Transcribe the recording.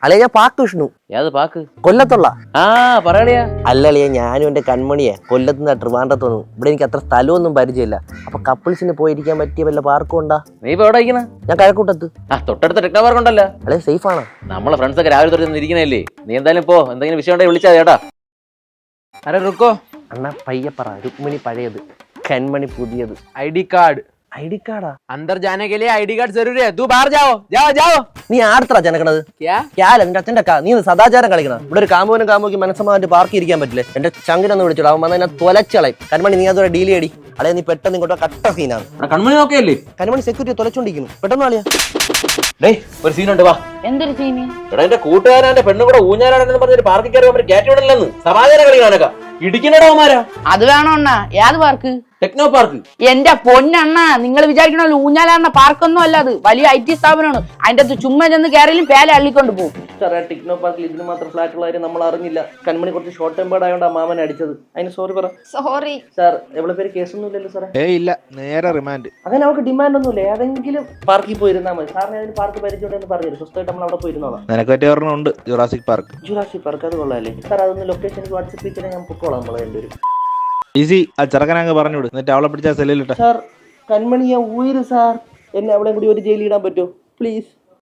അല്ലെ ഞാൻ പാക്ക് വിഷ്ണു. ഏത് പാക്ക്? കൊല്ലത്തുള്ള. ആ പറയടിയാ. അല്ലളിയ ഞാനും എന്റെ കൺമണിയെ കൊല്ലത്തുനിന്ന് ട്രിവാൻഡ്രത്ത് വന്നു. ഇവിടെ എനിക്ക് അത്ര സ്ഥലമൊന്നും പരിചയമില്ല. അപ്പൊ കപ്പിൾസിന് പോയിരിക്കാൻ പറ്റിയ വല്ല പാർക്കും ഉണ്ടാ? നീ ഇപ്പൊ എവിടെ ഇരിക്കണ? ഞാൻ കഴക്കൂട്ടത്ത്. ആ തൊട്ടടുത്ത ടെക്നോ പാർക്ക് ഉണ്ടല്ലോ. അല്ലെ സേഫ് ആണോ? നമ്മളെ ഫ്രണ്ട്സ് ഒക്കെ രാവിലെ തൊട്ട് ഇരിക്കണല്ലേ. നീ എന്തായാലും പോ, എന്തെങ്കിലും വിഷയം ഉണ്ടെങ്കിൽ വിളിച്ചാ ചേട്ടാ. अरे रुको, അണ്ണാ പയ്യപ്പറ. രുക്മിണി പഴയത്, കൺമണി പുതിയത്. ID card. ഐഡി കാർഡാ? अंदर जाने के लिए आईडी कार्ड जरूरी है। तू बाहर जाओ, जाओ जाओ। നീ ആർത്തറ ജനക്കണത്? क्या? ക്യാല നിന്റെ അച്ഛൻ്റെ നീ സദാചാരം കളിക്കണം. ഇവിടെ ഒരു കാമ്പോനും കാമ്പോക്ക് മനസ്സമായിട്ട് പാർക്ക് ഇരിക്കാൻ പറ്റില്ലേ? എന്റെ ചങ്കിനൊന്ന് വിളിച്ചോളൂ. അവൻ വന്ന് എന്നെ തൊലച്ചളയും. കൺമണി നീ അതൊരു ഡീൽ ചെയ്യടി. അല്ലെ നീ പെട്ടെന്ന് ഇങ്ങോട്ട് കട്ട സീനാണ്. കൺമണി നോക്കിയല്ലേ? കൺമണി സെക്യൂരിറ്റി തൊലച്ചോണ്ടിരിക്കുന്നു. പെട്ടെന്ന് കളിയാ. ഡേയ് ഒരു സീനുണ്ട്, വാ. എന്തൊരു സീന്? എടാ എന്റെ കൂട്ടുകാരന്റെ പെണ്ണും കൂടെ ഊഞ്ഞാലാണെന്ന് പറഞ്ഞൊരു പാർക്കിൽ കയറി അവർ കയറ്റി വിടലെന്ന് സമാധാനം കളിക്കാനൊക്കെ ഇടിക്കണടാവന്മാരാ. അത് വേണോ അണ്ണാ? ഏത് പാർക്ക്? Techno park. എന്റെ പൊന്നണ്ണ, നിങ്ങൾ വിചാരിക്കണല്ലോ ഊഞ്ഞാലാണ പാർക്കൊന്നും അല്ല. അത് വലിയ IT സ്ഥാപനമാണ്. അതിന്റെ അകത്ത് ചുമ്മാ ചെന്ന് കയറിയും പേല അള്ളിക്കൊണ്ട് പോകും. സാറേ ടെക്നോ പാർക്കിൽ ഇതിന് മാത്രം ഫ്ലാറ്റ് ഉള്ള കാര്യം നമ്മൾ അറിഞ്ഞില്ല. കൺമണി കുറച്ച് ഷോർട്ട് ടെമ്പേർഡ് ആയതുകൊണ്ട് ആ മാമനെ അടിച്ചത്. അതിന് സോറി പറ. Sorry sir. എവിടെ പേര് കേസൊന്നും ഇല്ലല്ലോ സാറേ? ഇല്ല, നേരെ റിമാൻഡ്. അങ്ങനെ അവർക്ക് ഡിമാൻഡ് ഒന്നുമില്ല. ഏതെങ്കിലും പാർക്കിൽ പോയിരുന്നാൽ മതി. സാറിന് അതിന് പാർക്ക് പരിചയമുണ്ടെന്ന് പറഞ്ഞു. സ്വസ്ഥമായിട്ട് നമ്മൾ അവിടെ പോയിരുന്നോളാം. നിനക്ക് പറ്റിയ ഒരെണ്ണമുണ്ട്, ജുറാസിക് പാർക്ക്. ജുറാസിക് പാർക്ക് അത് കൊള്ളാല്ലേ സാർ? അതൊന്ന് ലൊക്കേഷൻ വാട്സപ്പ് ചെയ്താൽ ഞാൻ പൊക്കോളാം. നമ്മൾ രണ്ടുപേരും ഈസി. ആ ചെറുക്കനങ്ങ് പറഞ്ഞു വിട്, എന്നിട്ട് അവളെ പിടിച്ചാൽ സെല്ലിലിട്ട. സാർ. കൺമണി ഞാൻ ഉയര് സാർ. എന്നെ അവളെ കൂടി ഒരു ജയിലിൽ ഇടാൻ പറ്റുമോ പ്ലീസ്?